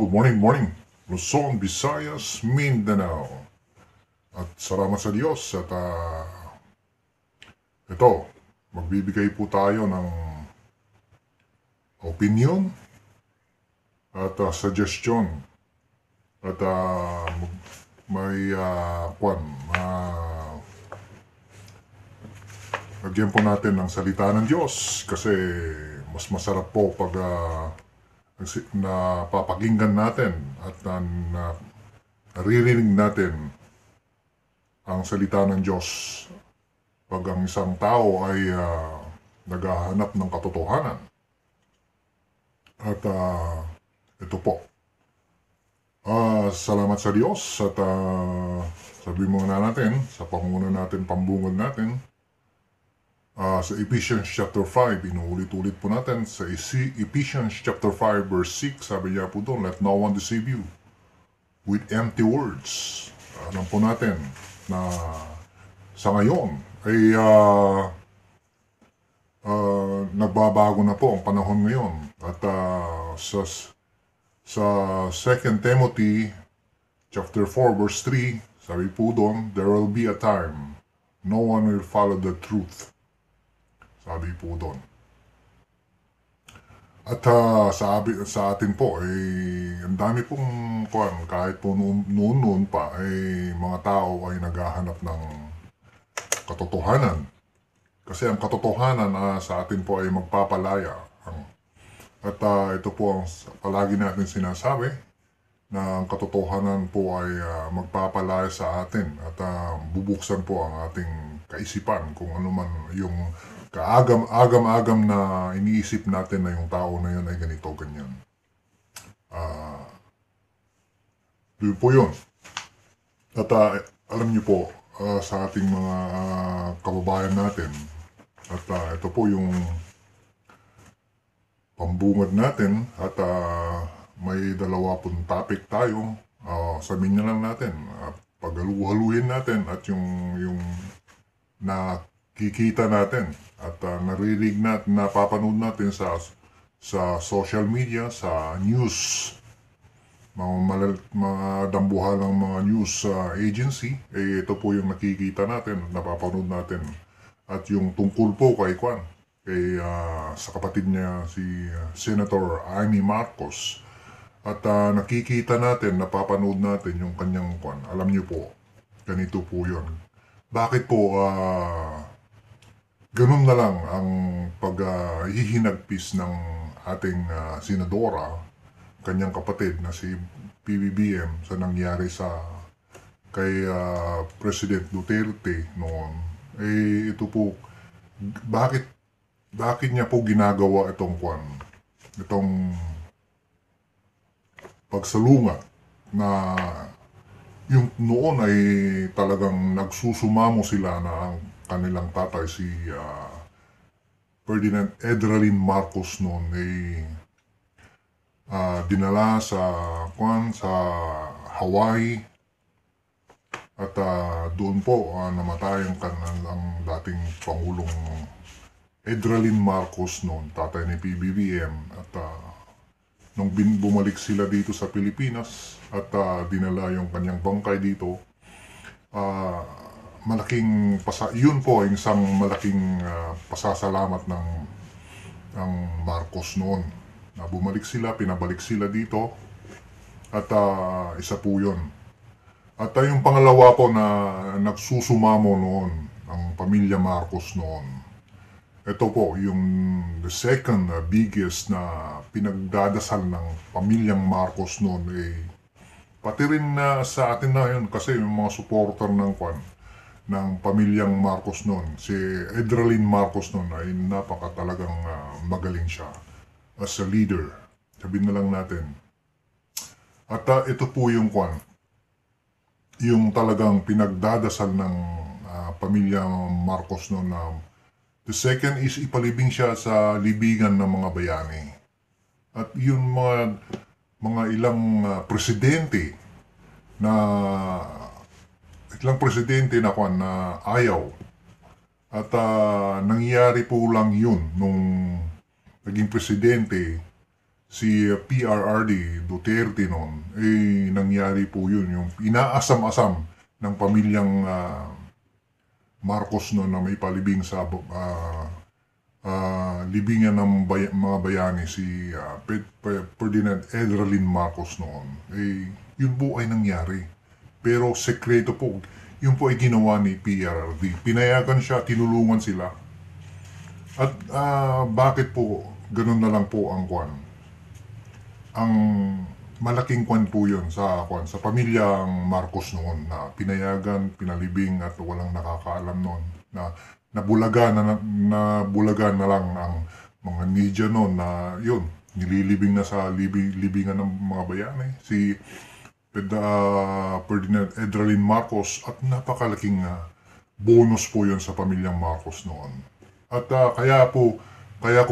Good morning, morning. Luzon, Visayas, Mindanao. At salamat sa Diyos at ito, magbibigay po tayo ng opinion at suggestion at may lagyan po natin ng salita ng Diyos kasi mas masarap po pag napapakinggan natin at naririnig natin ang salita ng Diyos pag ang isang tao ay naghahanap ng katotohanan. At ito po, salamat sa Diyos at sabi muna natin sa panguna natin, pambungad natin, sa Ephesians chapter 5, inuulit-ulit po natin sa Ephesians chapter 5 verse 6, sabi niya po doon, let no one deceive you with empty words. Alam po natin na sa ngayon ay nagbabago na po ang panahon ngayon at sa 2 Timothy chapter 4 verse 3, sabi po doon, there will be a time no one will follow the truth. Sabi po doon. At sa atin po, ang dami pong kahit po noon pa, mga tao ay naghahanap ng katotohanan. Kasi ang katotohanan sa atin po ay magpapalaya. At ito po ang palagi natin sinasabi, na ang katotohanan po ay magpapalaya sa atin at bubuksan po ang ating kaisipan kung ano man yung kaagam-agam na iniisip natin na yung tao na yun ay ganito, ganyan. Yun po yun. At alam niyo po, sa ating mga kababayan natin, at ito po yung pambungad natin at may dalawa pong topic tayo. Sabihin na lang natin, paghaluhaluhin natin at yung nakikita natin at naririnig natin, napapanood natin sa social media, sa news, mga dambuhalang mga news agency, ito po yung nakikita natin, napapanood natin. At yung tungkol po kay sa kapatid niya, si Senator Amy Marcos. At nakikita natin, napapanood natin yung kanyang alam niyo po, ganito po yun. Bakit po ganun na lang ang paghihinagpis ng ating senadora, kanyang kapatid na si PBBM sa nangyari kay President Duterte noon? Ito po, bakit niya po ginagawa itong pagsalungat na yung noon ay talagang nagsusumamo sila na ang kanilang tatay si Ferdinand Edralin Marcos noon ay dinala sa Hawaii at doon po namatay ang dating Pangulong Edralin Marcos noon, tatay ni PBBM. At nung bumalik sila dito sa Pilipinas at dinala yung kanyang bangkay dito, yun po ay isang malaking pasasalamat ng Marcos noon. Na bumalik sila, pinabalik sila dito at isa po yun. At yung pangalawa po na nagsusumamo noon, ang pamilya Marcos noon. Ito po, yung the second biggest na pinagdadasal ng pamilyang Marcos noon pati rin sa atin na yun kasi yung mga supporter ng pamilyang Marcos noon, si Edralin Marcos noon ay napakatalagang magaling siya as a leader. Sabihin na lang natin. At ito po yung yung talagang pinagdadasal ng pamilyang Marcos noon na the second is ipalibing siya sa libingan ng mga bayani. At yung mga ilang presidente na ayaw. At nangyari po lang yun nung naging presidente si PRRD Duterte noon, nangyari po yun, yung inaasam-asam ng pamilyang Marcos noon na may palibing sa libingan ng mga bayani si Ferdinand Edralin Marcos noon. Yun po ay nangyari. Pero sekreto po, yun po ay ginawa ni PRRD. Pinayagan siya, tinulungan sila. At bakit po ganun na lang po ang kwan? Ang malaking kwan po yun sa pamilyang Marcos noon na pinayagan, pinalibing at walang nakakaalam noon na nabulagan na lang ang mga media noon na yun, nililibing na sa libingan ng mga bayani si Ferdinand Edralin Marcos, at napakalaking bonus po yun sa pamilyang Marcos noon. At kaya ko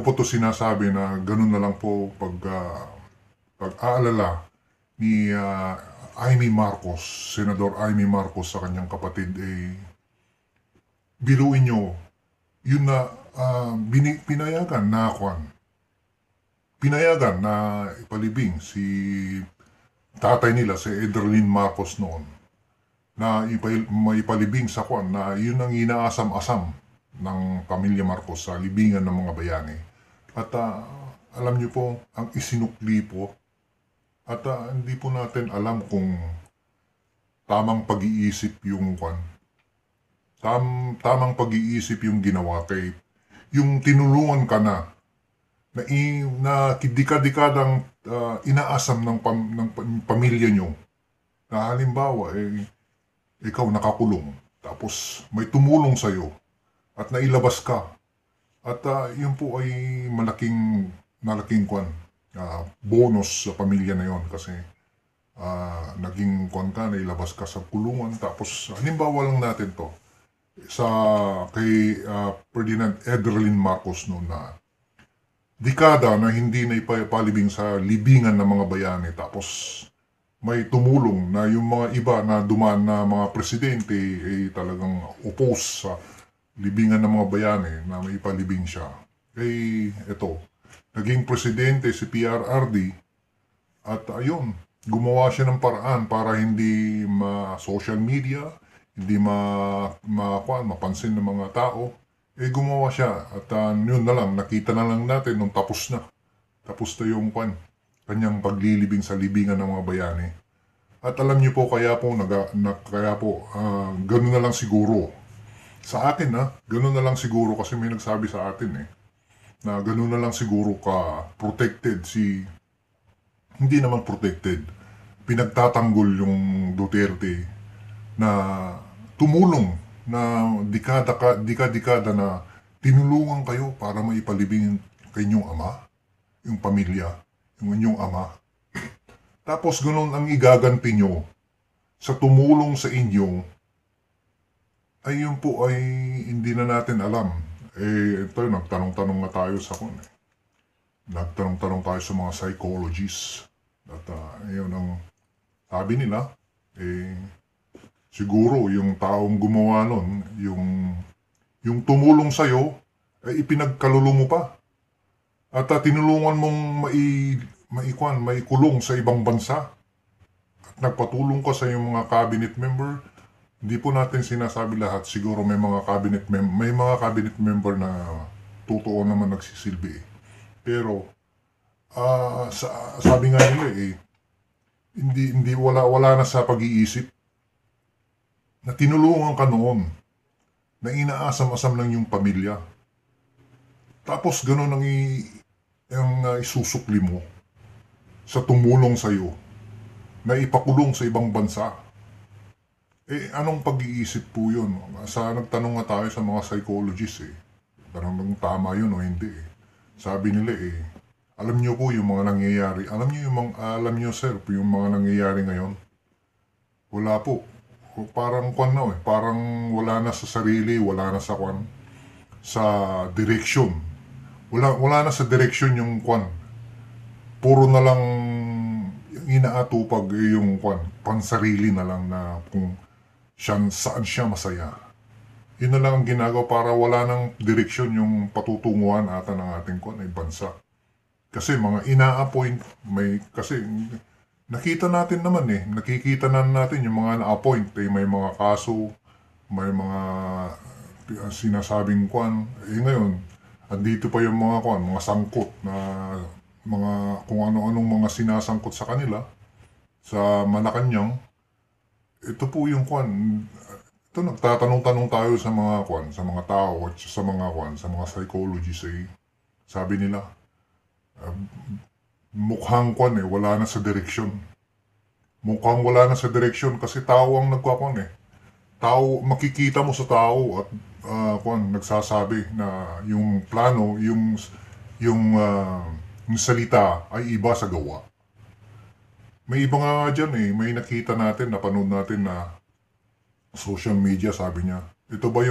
po to sinasabi na ganun na lang po pag-aalala ni Amy Marcos, Senador Amy Marcos sa kanyang kapatid, biruin nyo, yun na pinayagan na ipalibing si tatay nila, si Edralin Marcos noon, na maipalibing sa na yun ang inaasam-asam ng pamilya Marcos sa libingan ng mga bayani. At alam nyo po, ang isinukli po, at hindi po natin alam kung tamang pag-iisip yung tamang pag-iisip yung ginawa kay yung tinulungan ka na dikadang inaasam ng pamilya nyo, na halimbawa ikaw nakakulong tapos may tumulong sa'yo at nailabas ka, at yun po ay malaking bonus sa pamilya na yon, kasi naging nailabas ka sa kulungan. Tapos halimbawa lang natin to kay Ferdinand Edralin Marcos noon, na dekada na hindi na ipalibing sa libingan ng mga bayani, tapos may tumulong na yung mga iba na dumaan na mga presidente ay talagang oppose sa libingan ng mga bayani na may ipalibing siya. Ito, naging presidente si PRRD, at ayun, gumawa siya ng paraan para hindi social media, hindi mapansin ng mga tao. Gumawa siya, at yun na lang, nakita na lang natin nung tapos na yung kanyang paglilibing sa libingan ng mga bayani. At alam niyo po, kaya po ganun na lang siguro sa akin, ganun na lang siguro, kasi may nagsabi sa atin na ganun na lang siguro ka protected hindi naman protected, pinagtatanggol yung Duterte na tumulong na dekada na tinulungan kayo para maipalibing kanyong ama, yung pamilya, yung inyong ama. Tapos ganun ang igaganti nyo sa tumulong sa inyo, yun po ay hindi na natin alam. Ito, nagtanong-tanong na tayo nagtanong-tanong tayo sa mga psychologists. At yun ang sabi nila, siguro yung taong gumawa nun, yung tumulong sa'yo, ipinagkalulo mo pa. At tinulungan mong maikulong sa ibang bansa. At nagpatulong ka sa iyong mga cabinet member. Hindi po natin sinasabi lahat. Siguro may mga cabinet member na totoo naman nagsisilbi. Pero sabi nga nila hindi wala na sa pag-iisip na tinulungan ka noon, na inaasam-asam lang yung pamilya. Tapos gano'n ang isusukli mo sa tumulong sa'yo na ipakulong sa ibang bansa. Anong pag-iisip po yun? Nagtanong nga tayo sa mga psychologists Parang tama yun o hindi Sabi nila alam niyo po yung mga nangyayari. Alam niyo sir, yung mga nangyayari ngayon. Wala po. Parang parang wala na sa sarili, wala na sa sa direction. Wala na sa direction yung Puro na lang inaatupag yung pansarili na lang, na kung saan siya masaya. Yun na lang ang ginagawa para wala ng direksyon yung patutunguhan ata ng ating bansa. Kasi mga ina-appoint, kasi nakikita na natin yung mga na-appoint, may mga kaso, may mga sinasabing ngayon, andito pa yung mga sangkot na kung ano-anong mga sinasangkot sa kanila, sa Malacanang. Ito po yung ito nagtatanong-tanong tayo sa sa mga tao at sa mga psychologists sabi nila, mukhang wala na sa direksyon. Mukhang wala na sa direksyon kasi tao ang Tao, makikita mo sa tao at nagsasabi na yung plano, yung salita ay iba sa gawa. May iba nga dyan may nakita natin, napanood natin na social media, sabi niya, ito ba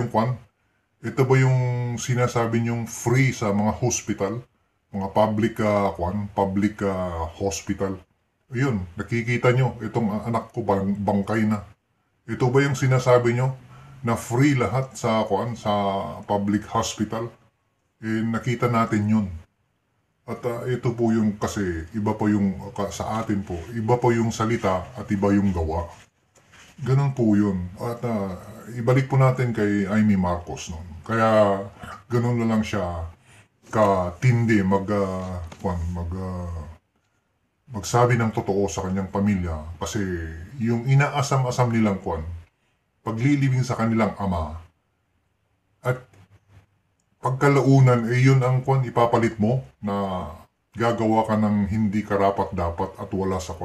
yung sinasabi niyong free sa mga hospital? Mga public hospital. Ayun, nakikita nyo, itong anak ko bangkay na. Ito ba yung sinasabi nyo na free lahat sa public hospital? Nakita natin yun. At ito po yung kasi iba po yung sa atin po, iba po yung salita at iba yung gawa. Ganun po yun. At ibalik po natin kay Amy Marcos noon. Kaya ganun na lang siya katindi magsabi ng totoo sa kanyang pamilya kasi yung inaasam-asam nilang paglilibing sa kanilang ama at pagkalaunan yun ang ipapalit mo na gagawa ka ng hindi karapat-dapat at wala sa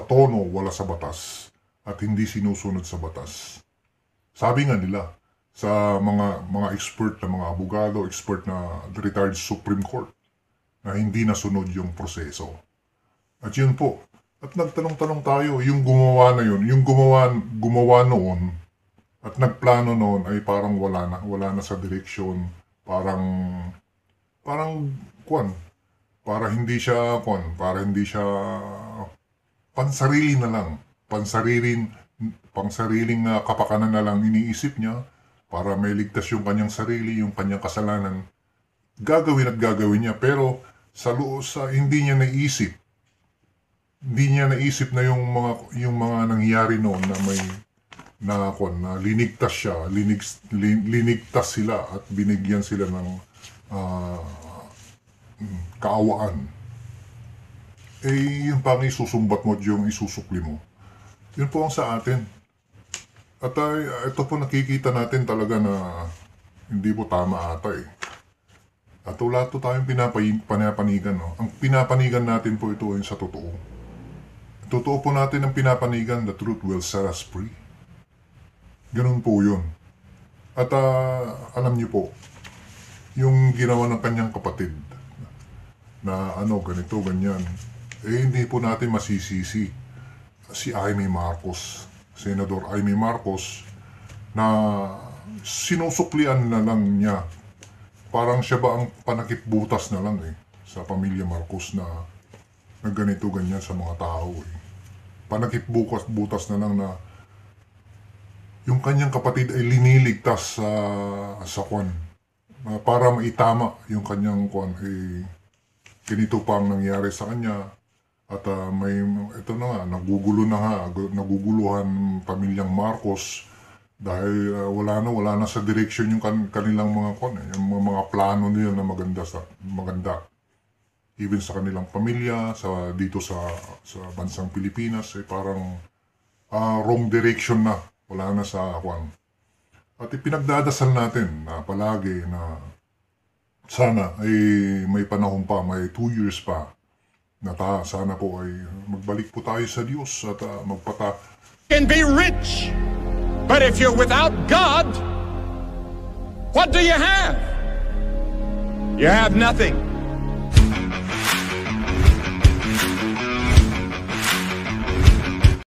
tono, wala sa batas at hindi sinusunod sa batas. Sabi nga nila sa mga expert na mga abogado, expert na retired Supreme Court na hindi nasunod yung proseso. At yun po. At nagtanong-tanong tayo, yung gumawa na yun, yung gumawa noon at nagplano noon ay parang wala na sa direksyon, parang hindi siya pansariling kapakanan na lang iniisip niya para may ligtas yung kanyang sarili, yung kanyang kasalanan. Gagawin niya, pero hindi niya naisip na yung mga nangyari noon na linigtas siya, linigtas sila at binigyan sila ng kaawaan. Yung pang isusumbat mo, yung isusukli mo. Yun po ang sa atin. At ito po nakikita natin talaga na hindi po tama ata At wala to tayong pinapanigan. No? Ang pinapanigan natin po ito sa totoo. Totoo po natin ang pinapanigan, the truth will set us free. Ganun po yun. At alam niyo po, yung ginawa ng kanyang kapatid na ganito, ganyan, hindi po natin masisisi si Amy Marcos, Senador Amy Marcos, na sinusuklian na lang niya. Parang siya ba ang panakip-butas na lang sa pamilya Marcos na ganito, ganyan sa mga tao Panakip-butas na lang na yung kanyang kapatid ay liniligtas sa para maitama yung kanyang ganito pa ang nangyari sa kanya at naguguluhan pamilyang Marcos dahil wala na sa direksyon yung kanilang yung mga plano nila na maganda even sa kanilang pamilya dito sa bansang Pilipinas parang wrong direction na, wala na sa At ipinagdadasal natin na palagi na sana ay may panahon pa, may 2 years pa na sana po ay magbalik po tayo sa Diyos at can be rich, but if you're without God, what do you have? You have nothing.